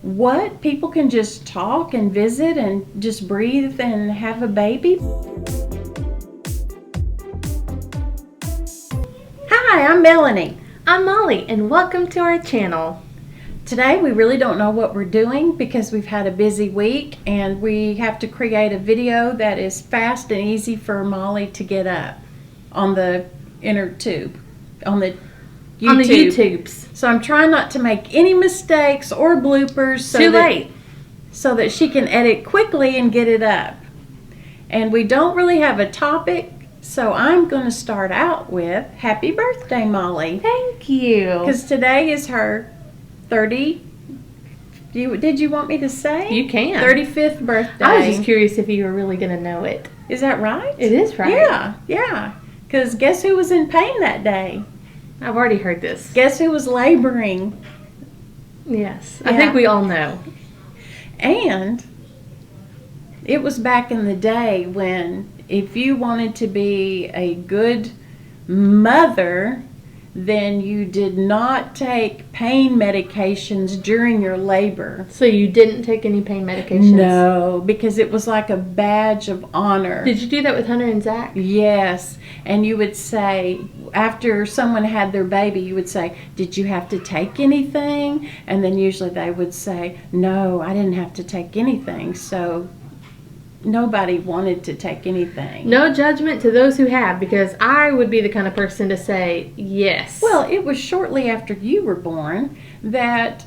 What? People can just talk and visit and just breathe and have a baby? Hi, I'm Melony. I'm Molly, and welcome to our channel. Today we really don't know what we're doing because we've had a busy week and we have to create a video that is fast and easy for Molly to get up on the inner tube, on the YouTube. On the YouTubes. So I'm trying not to make any mistakes or bloopers so that she can edit quickly and get it up. And we don't really have a topic, so I'm going to start out with happy birthday, Molly. Thank you. Because today is her 30, did you want me to say? You can. 35th birthday. I was just curious if you were really going to know it. Is that right? It is right. Yeah. Because guess who was in pain that day? I've already heard this. Guess who was laboring? Yes. Yeah. I think we all know. And it was back in the day when if you wanted to be a good mother, then you did not take pain medications during your labor. So you didn't take any pain medications? No, because it was like a badge of honor. Did you do that with Hunter and Zach? Yes. And you would say, after someone had their baby, you would say, did you have to take anything? And then usually they would say, no, I didn't have to take anything. So nobody wanted to take anything. No judgment to those who have, because I would be the kind of person to say yes. Well, it was shortly after you were born that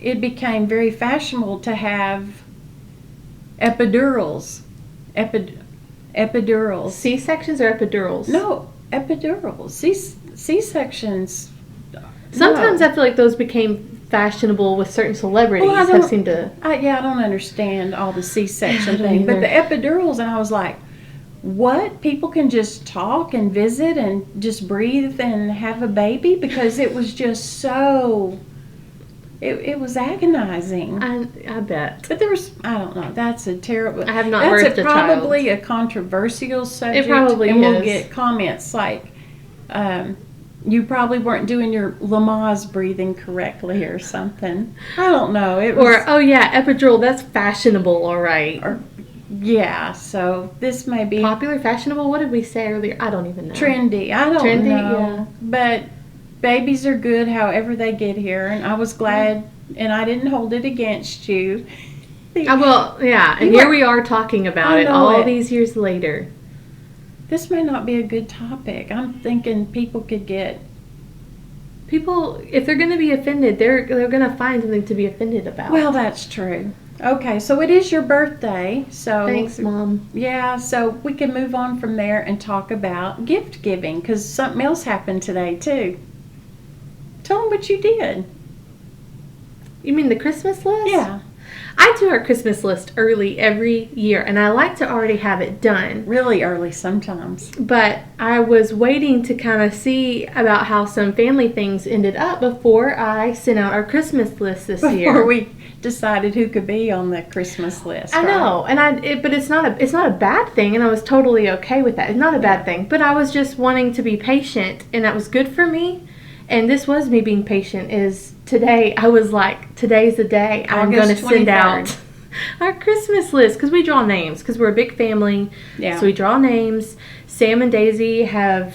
it became very fashionable to have epidurals. Epidurals. C-sections or epidurals? No, epidurals. C-sections. Sometimes no. I feel like those became fashionable with certain celebrities. Well, have seemed to. I don't understand all the C-section I don't thing, but either. the epidurals, and I was like, what? People can just talk and visit and just breathe and have a baby? Because it was just so. It was agonizing. I bet. But there was, I don't know, that's a terrible. I have not that's birthed a child. Probably a controversial subject. It probably and is. We'll get comments like, you probably weren't doing your Lamaze breathing correctly or something. I don't know. It was, Or, oh yeah, epidural, that's fashionable, all right. yeah, so this may be Popular, fashionable, what did we say earlier? I don't even know. trendy. I don't Trendy, know. yeah. But babies are good however they get here, and I was glad, and I didn't hold it against you. Well, yeah, and here we are talking about I it know all it. these years later. This may not be a good topic. I'm thinking people could get. People, if they're going to be offended, they're going to find something to be offended about. Well, that's true. Okay, so it is your birthday, so Thanks, Mom. yeah, so we can move on from there and talk about gift giving because something else happened today too. Tell them what you did. You mean the Christmas list? Yeah, I do our Christmas list early every year, and I like to already have it done. really early sometimes. But I was waiting to kind of see about how some family things ended up before I sent out our Christmas list this year. Before we decided who could be on the Christmas list. I know, and but it's not a bad thing, and I was totally okay with that. It's not a bad thing, but I was just wanting to be patient, and that was good for me. And this was me being patient. Is today I was like, today's the day I'm going to send 23rd. out our Christmas list because we draw names because we're a big family. Yeah. So we draw names. Sam and Daisy have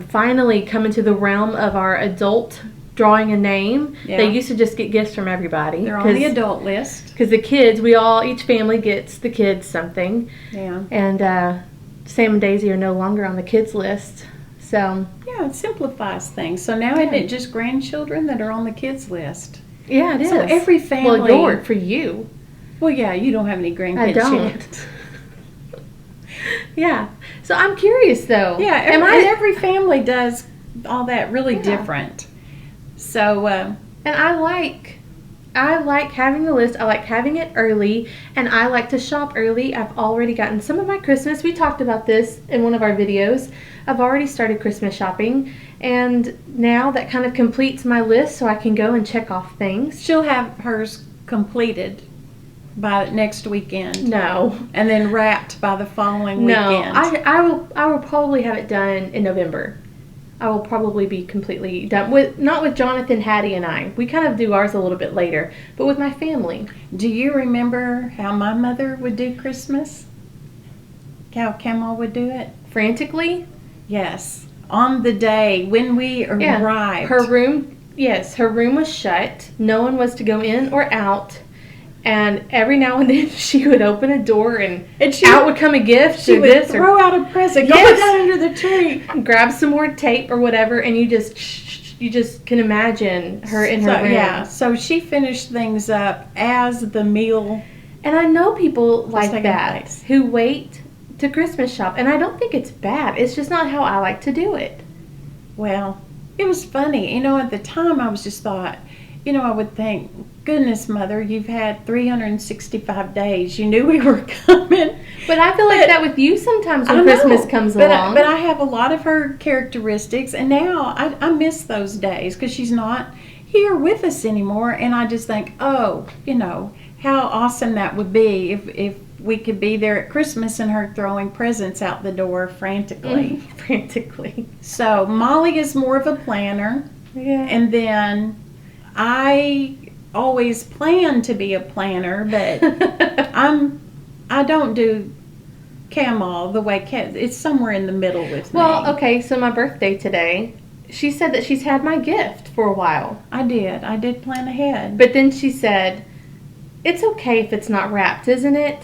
finally come into the realm of our adult drawing a name. Yeah. They used to just get gifts from everybody. They're on the adult list. Because the kids, each family gets the kids something. Yeah. And Sam and Daisy are no longer on the kids list. So, Yeah, it simplifies things. So now isn't it just grandchildren that are on the kids list? yeah, it is. So every family. Well, for you. Well, yeah, you don't have any grandkids I don't. yet. Yeah. So I'm curious, though. Yeah, every family does all that really Yeah. different. So, And I like having the list. I like having it early, and I like to shop early. I've already gotten some of my Christmas. We talked about this in one of our videos. I've already started Christmas shopping, and now that kind of completes my list so I can go and check off things. she'll have hers completed by next weekend. No. And then wrapped by the following No. weekend. I will probably have it done in November. I will probably be completely done with, not with Jonathan, Hattie, and I. We kind of do ours a little bit later, but with my family. Do you remember how my mother would do Christmas? How Camel would do it? Frantically? Yes. On the day when we arrived. Her room was shut. No one was to go in or out. And every now and then she would open a door and out would come a gift. She would throw out a present. Go down under the tree. Grab some more tape or whatever, and you just can imagine her in her room. Yeah, so she finished things up as the meal. And I know people like that who wait to Christmas shop, and I don't think it's bad. It's just not how I like to do it. Well, it was funny. At the time I was just thought, I would think, goodness, Mother, you've had 365 days. You knew we were coming. But I feel like that with you sometimes when Christmas comes along. But I have a lot of her characteristics, and now I miss those days because she's not here with us anymore. And I just think, how awesome that would be if we could be there at Christmas and her throwing presents out the door frantically. Frantically. So Molly is more of a planner. Yeah. And then I always plan to be a planner, but I don't do Camel the way it's somewhere in the middle with me. Well, okay, so my birthday today, she said that she's had my gift for a while. I did plan ahead. But then she said, it's okay if it's not wrapped, isn't it?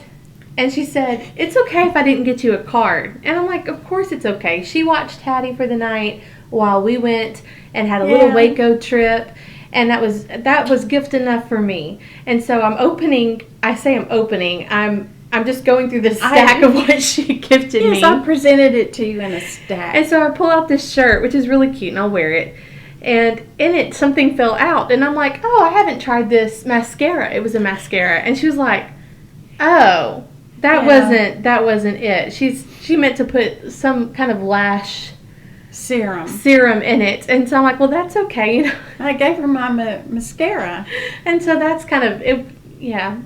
And she said, it's okay if I didn't get you a card. And I'm like, of course it's okay. She watched Hattie for the night while we went and had a little Waco trip. And that was gift enough for me. And so I'm opening. I'm just going through the stack of what she gifted me. Yes, I presented it to you in a stack. And so I pull out this shirt, which is really cute, and I'll wear it. And in it, something fell out. And I'm like, oh, I haven't tried this mascara. It was a mascara. And she was like, oh, that wasn't it. She meant to put some kind of lash serum in it. And so I'm like, well, that's okay. I gave her my mascara. And so that's kind of it. Yeah.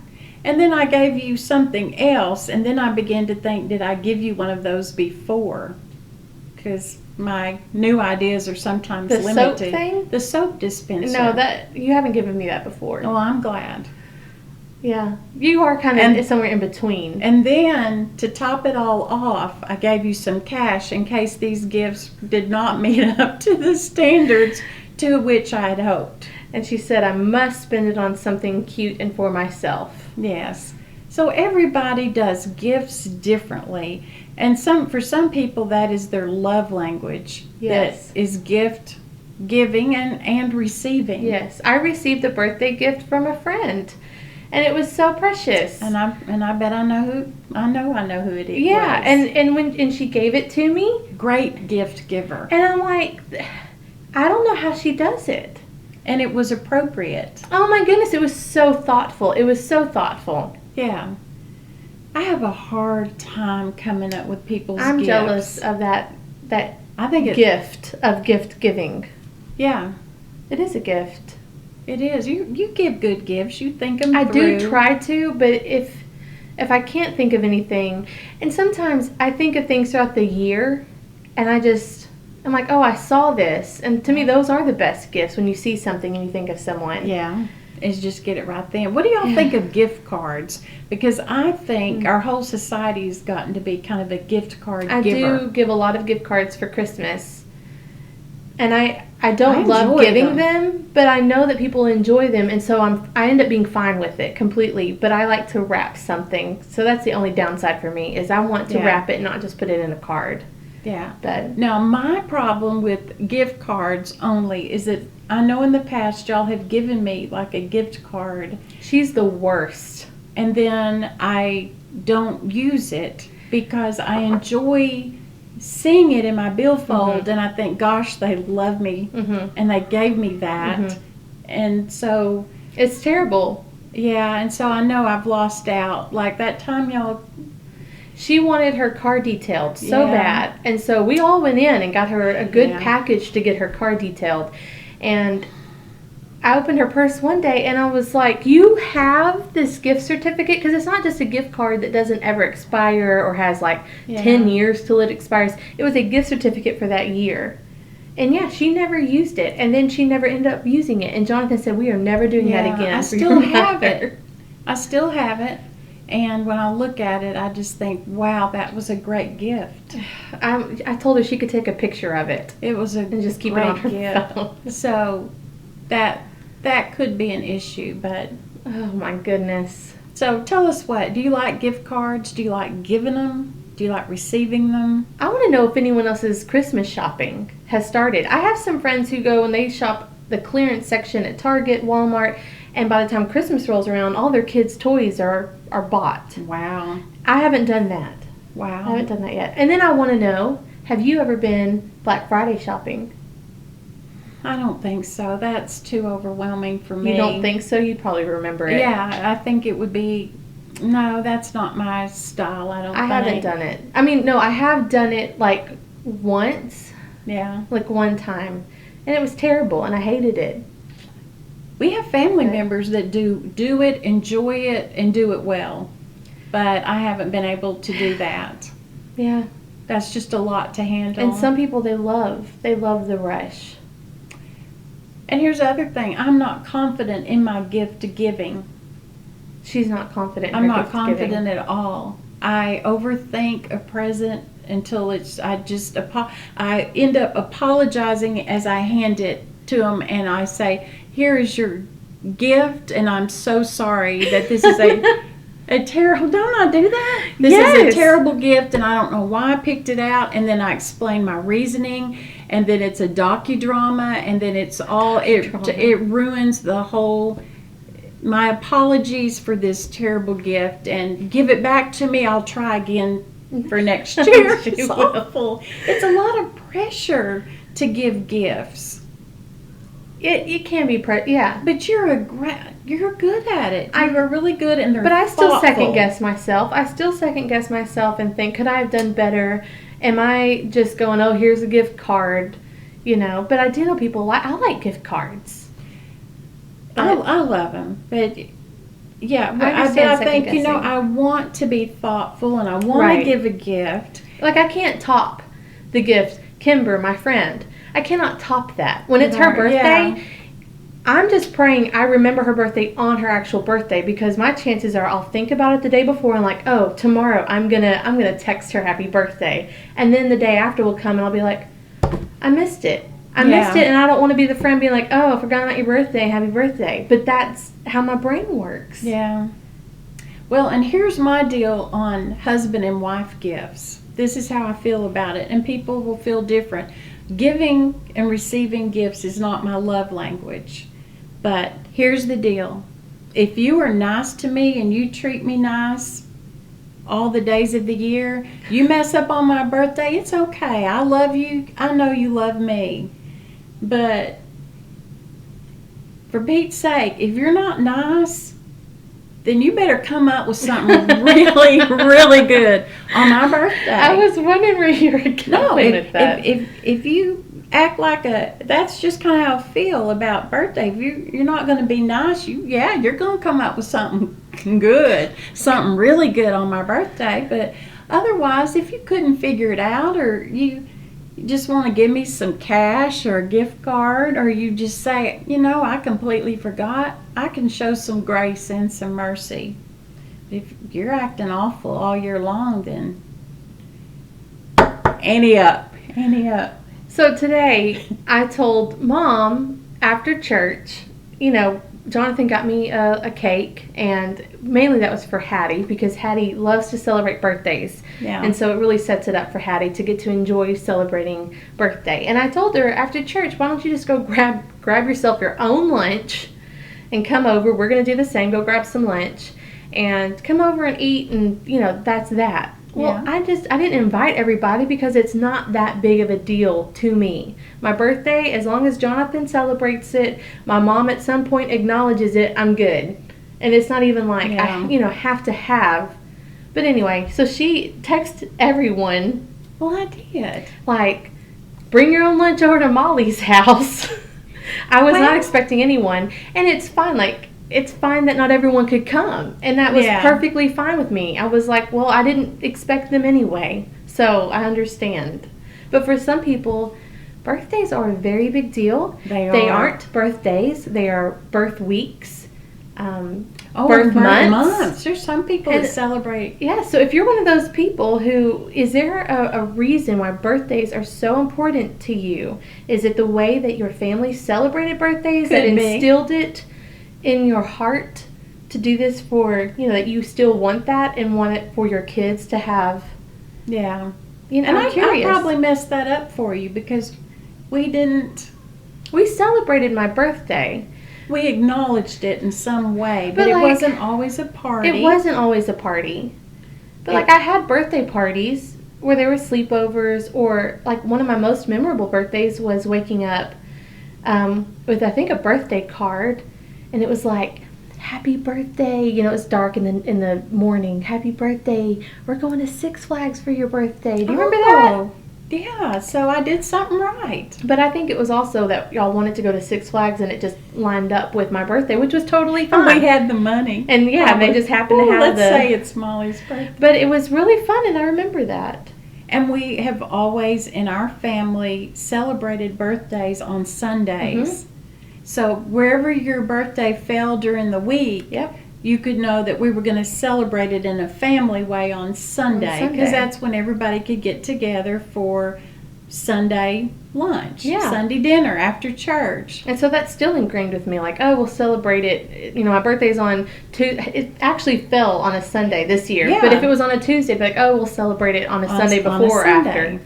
And then I gave you something else, and then I began to think, did I give you one of those before? Because my new ideas are sometimes limited. The soap thing? The soap dispenser. No, that you haven't given me that before. Oh, I'm glad. Yeah, you are kind of somewhere in between. And then, to top it all off, I gave you some cash in case these gifts did not meet up to the standards to which I had hoped. And she said, I must spend it on something cute and for myself. Yes. So everybody does gifts differently. And for some people, that is their love language. Yes. That is gift giving and receiving. Yes. I received a birthday gift from a friend. And it was so precious. And I bet I know who it is. Yeah, and she gave it to me. Great gift giver. And I'm like, I don't know how she does it. And it was appropriate. Oh my goodness, it was so thoughtful. Yeah. I have a hard time coming up with people's gifts. I'm jealous of that I think gift of gift giving. Yeah. It is a gift. It is. You give good gifts. You think them through. I do try to, but if I can't think of anything, and sometimes I think of things throughout the year, and I'm like, oh, I saw this. And to me, those are the best gifts, when you see something and you think of someone. Yeah. Is just get it right then. What do y'all think of gift cards? Because I think our whole society has gotten to be kind of a gift card giver. I do give a lot of gift cards for Christmas. And I don't love giving them, but I know that people enjoy them, and so I end up being fine with it completely. But I like to wrap something, so that's the only downside for me, is I want to wrap it, not just put it in a card. Yeah. But now my problem with gift cards only is that I know in the past y'all have given me like a gift card. She's the worst. And then I don't use it because I enjoy seeing it in my billfold, and I think, gosh, they love me, and they gave me that, and so it's terrible. Yeah, and so I know I've lost out. Like that time, y'all. She wanted her car detailed so bad, and so we all went in and got her a good package to get her car detailed, and I opened her purse one day and I was like, you have this gift certificate? Because it's not just a gift card that doesn't ever expire or has like 10 years till it expires. It was a gift certificate for that year. And yeah, she never used it. And then she never ended up using it. And Jonathan said, we are never doing that again. I still have it. I still have it. And when I look at it, I just think, wow, that was a great gift. I told her she could take a picture of it. It was a and just keep great it on her gift. phone. So that could be an issue, but Oh my goodness. so tell us what. Do you like gift cards? Do you like giving them? Do you like receiving them? I want to know if anyone else's Christmas shopping has started. I have some friends who go and they shop the clearance section at Target, Walmart, and by the time Christmas rolls around, all their kids' toys are bought. Wow. I haven't done that. Wow. I haven't done that yet. And then I want to know, have you ever been Black Friday shopping? I don't think so. That's too overwhelming for me. You don't think so? You'd probably remember it. Yeah, I think it would be. No, that's not my style. I haven't done it. I mean, no, I have done it like once, Yeah. like one time, and it was terrible, and I hated it. We have family members that do it, enjoy it, and do it well. But I haven't been able to do that. Yeah. That's just a lot to handle. And some people they love the rush. And here's the other thing. I'm not confident in my gift giving. She's not confident in I'm her not gift giving. confident at all. I overthink a present until I end up apologizing as I hand it to them, and I say, here is your gift, and I'm so sorry that this is a terrible, don't I do that? This is a terrible gift, and I don't know why I picked it out, and then I explain my reasoning, and then it's a docudrama, and then it's all, it ruins the whole. My apologies for this terrible gift, and give it back to me. I'll try again for next year. It's awful. It's a lot of pressure to give gifts. It can be, yeah. But you're good at it. You're really good, and they're But I still thoughtful. second guess myself and think, could I have done better? Am I just going, oh, here's a gift card, you know? But I do know people I like gift cards. I love them, but yeah, I think I want to be thoughtful, and I want to give a gift. Like I can't top the gift, Kimber, my friend. I cannot top that. When it's her birthday, I'm just praying I remember her birthday on her actual birthday, because my chances are I'll think about it the day before and like, oh, tomorrow I'm gonna text her happy birthday, and then the day after will come and I'll be like, I missed it. I missed it, and I don't want to be the friend being like, oh, I forgot about your birthday, happy birthday. But that's how my brain works. Yeah. Well, and here's my deal on husband and wife gifts. This is how I feel about it, and people will feel different. Giving and receiving gifts is not my love language. But here's the deal. If you are nice to me and you treat me nice all the days of the year, you mess up on my birthday, it's okay. I love you. I know you love me. But for Pete's sake, if you're not nice, then you better come up with something really, really good on my birthday. I was wondering where you were going with that. If you act like that's just kind of how I feel about birthday. If you're not going to be nice, you're going to come up with something good, something really good on my birthday. But otherwise, if you couldn't figure it out, or you just want to give me some cash or a gift card, or you just say, I completely forgot, I can show some grace and some mercy. If you're acting awful all year long, then ante up. So today, I told Mom after church, Jonathan got me a cake, and mainly that was for Hattie, because Hattie loves to celebrate birthdays. Yeah. And so it really sets it up for Hattie to get to enjoy celebrating birthday. And I told her after church, why don't you just go grab yourself your own lunch and come over. We're going to do the same. Go grab some lunch and come over and eat, and, that's that. Well, I didn't invite everybody because it's not that big of a deal to me. My birthday, as long as Jonathan celebrates it, my mom at some point acknowledges it, I'm good. And it's not even like I, have to have. But anyway, so she texted everyone. Well, I did. Like, bring your own lunch over to Molly's house. I was not expecting anyone. And it's fine, it's fine that not everyone could come, and that was perfectly fine with me. I was like, well, I didn't expect them anyway, so I understand. But for some people, Birthdays are a very big deal. They are. They aren't birthdays. They are birth weeks. Birth months. There's some people that celebrate. Yeah, so if you're one of those people who, is there a reason why birthdays are so important to you? Is it the way that your family celebrated birthdays that instilled it in your heart to do this for, that you still want that and want it for your kids to have? Yeah. And I'm curious. I probably messed that up for you because we celebrated my birthday. We acknowledged it in some way, but it wasn't always a party. It wasn't always a party. But I had birthday parties where there were sleepovers, or one of my most memorable birthdays was waking up with, I think, a birthday card, and it was happy birthday. It was dark in the morning. Happy birthday. We're going to Six Flags for your birthday. Do you remember that? Yeah, so I did something right. But I think it was also that y'all wanted to go to Six Flags, and it just lined up with my birthday, which was totally fine. We had the money. And they just happened to have let's say it's Molly's birthday. But it was really fun, and I remember that. And we have always, in our family, celebrated birthdays on Sundays. Mm-hmm. So wherever your birthday fell during the week, you could know that we were going to celebrate it in a family way on Sunday, because that's when everybody could get together for Sunday lunch, Sunday dinner after church. And so that's still ingrained with me, we'll celebrate it. My birthday's on Tuesday. It actually fell on a Sunday this year, but if it was on a Tuesday, it'd be we'll celebrate it on a Sunday before or after.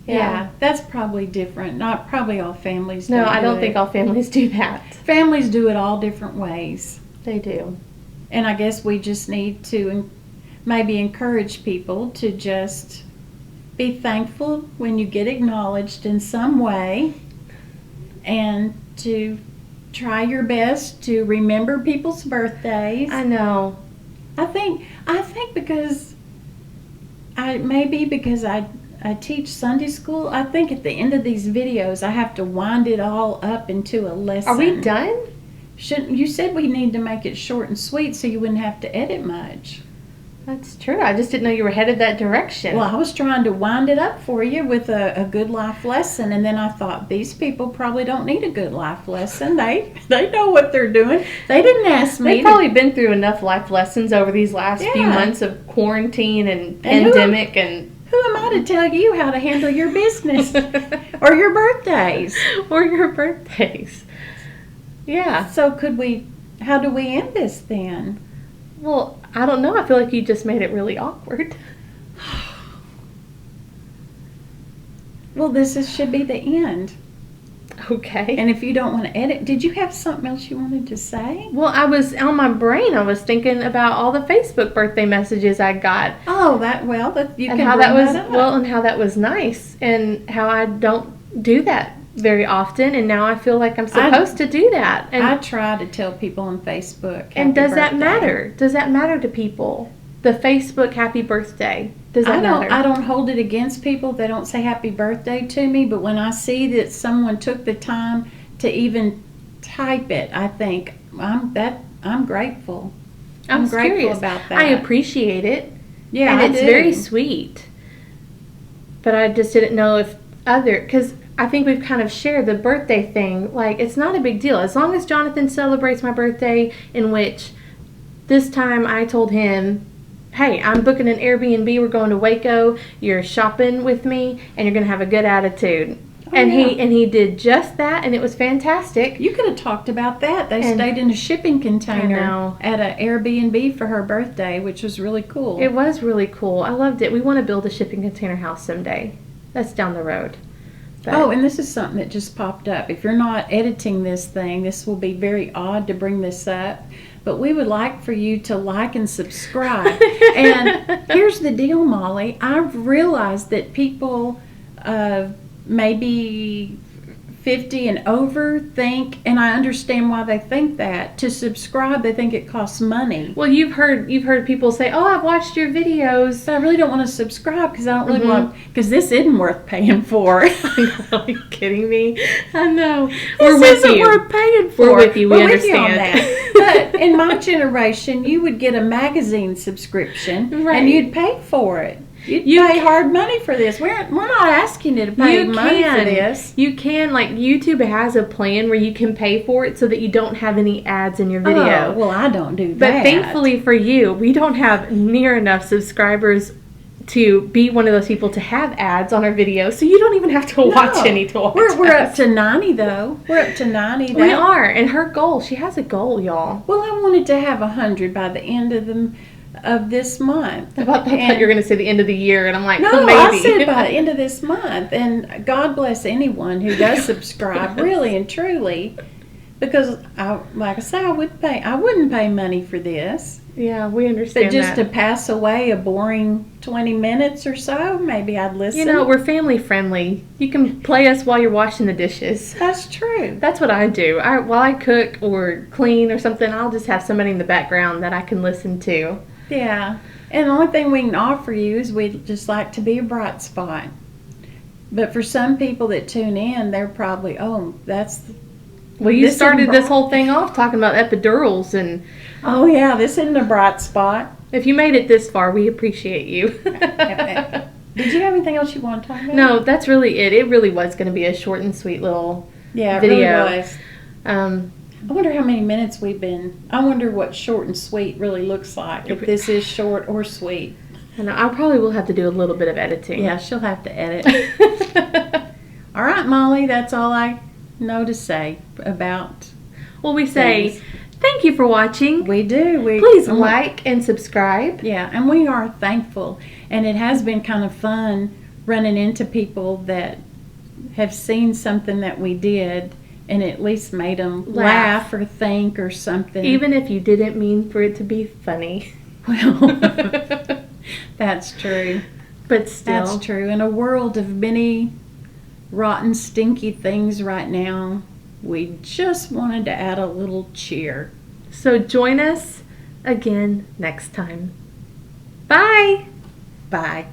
Yeah, that's probably different. Not probably all families do No, I don't think all families do that. Families do it all different ways. They do. And I guess we just need to maybe encourage people to just be thankful when you get acknowledged in some way, and to try your best to remember people's birthdays. I know. I think because I teach Sunday school, I think at the end of these videos I have to wind it all up into a lesson. Are we done? You said we need to make it short and sweet so you wouldn't have to edit much. That's true. I just didn't know you were headed that direction. Well, I was trying to wind it up for you with a good life lesson, and then I thought, these people probably don't need a good life lesson. They know what they're doing. They didn't ask me. They've probably been through enough life lessons over these last few months of quarantine and pandemic. Who am I to tell you how to handle your business or your birthdays? Or your birthdays. Yeah. So how do we end this then? Well, I don't know. I feel like you just made it really awkward. Well, should be the end. Okay. And if you don't want to edit, did you have something else you wanted to say? Well, I was on my brain. I was thinking about all the Facebook birthday messages I got. Oh, you can bring that up. Well, and how that was nice, and how I don't do that very often, and now I feel like I'm supposed to do that. And I try to tell people on Facebook. And does that matter? Does that matter to people? The Facebook happy birthday. Does that matter? I don't hold it against people. They don't say happy birthday to me, but when I see that someone took the time to even type it, I think I'm grateful. I'm grateful about that. I appreciate it. Yeah, and it's very sweet. But I just didn't know if because I think we've kind of shared the birthday thing. It's not a big deal. As long as Jonathan celebrates my birthday, in which this time I told him, hey, I'm booking an Airbnb. We're going to Waco. You're shopping with me, and you're going to have a good attitude. He did just that, and it was fantastic. You could have talked about that. They stayed in a shipping container at an Airbnb for her birthday, which was really cool. It was really cool. I loved it. We want to build a shipping container house someday. That's down the road. Oh, and this is something that just popped up. If you're not editing this thing, this will be very odd to bring this up, but we would like for you to like and subscribe. And here's the deal, Molly. I've realized that people maybe 50 and over think, and I understand why they think that, to subscribe they think it costs money. Well, you've heard people say, oh, I've watched your videos. But I really don't want to subscribe because I don't really want, because this isn't worth paying for. Are you kidding me? I know. This isn't worth paying for. We're with you. We understand. But in my generation, you would get a magazine subscription and you'd pay for it. You pay hard money for this. We're not asking you to pay money for this. You can, like, YouTube has a plan where you can pay for it so that you don't have any ads in your video. Oh, well, I don't do that. But thankfully for you, we don't have near enough subscribers to be one of those people to have ads on our videos, so you don't even have to watch any to watch We're up to 90, though. We're up to 90. We are, and her goal, she has a goal, y'all. Well, I wanted to have 100 by the end of this month. I thought you were going to say the end of the year, and I'm like, no, well, maybe. I said by the end of this month. And God bless anyone who does subscribe, really and truly, because like I say, I wouldn't pay money for this. Yeah, we understand But just that. to pass away a boring 20 minutes or so, maybe I'd listen. You know, we're family friendly. You can play us while you're washing the dishes. That's true. That's what I do. While I cook or clean or something, I'll just have somebody in the background that I can listen to. Yeah. And the only thing we can offer you is we'd just like to be a bright spot. But for some people that tune in, they're probably, Well, you started this whole thing off talking about epidurals, and oh yeah, this isn't a bright spot. if you made it this far, we appreciate you. Did you have anything else you want to talk about? No, that's really it. It really was going to be a short and sweet little video. video. It really was. I wonder how many minutes we've been. I wonder what short and sweet really looks like, if this is short or sweet. And I probably will have to do a little bit of editing. Yeah, she'll have to edit. All right, Molly, that's all I know to say about. Well, we say thank you for watching. We do. Please like and subscribe. Yeah, and we are thankful. And it has been kind of fun running into people that have seen something that we did and at least made them laugh or think or something. Even if you didn't mean for it to be funny. Well, that's true. But still. That's true. In a world of many rotten, stinky things right now, we just wanted to add a little cheer. So join us again next time. Bye. Bye.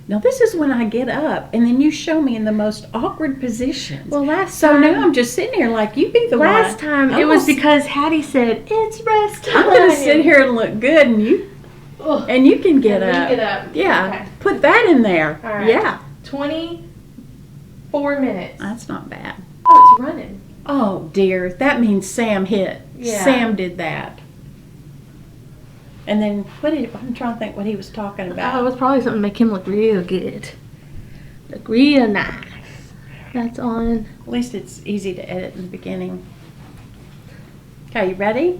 Now this is when I get up, and then you show me in the most awkward positions. Well, so now I'm just sitting here like you be the one. Last time it was because Hattie said it's rest time. I'm gonna sit here and look good, and you can get up. Get up. Yeah, Okay. put that in there. All right. Yeah, 24 minutes. that's not bad. Oh, it's running. Oh dear, that means Sam hit. Yeah. Sam did that. And then I'm trying to think what he was talking about. Oh, it was probably something to make him look real good. Look real nice. That's on. At least it's easy to edit in the beginning. Okay, you ready?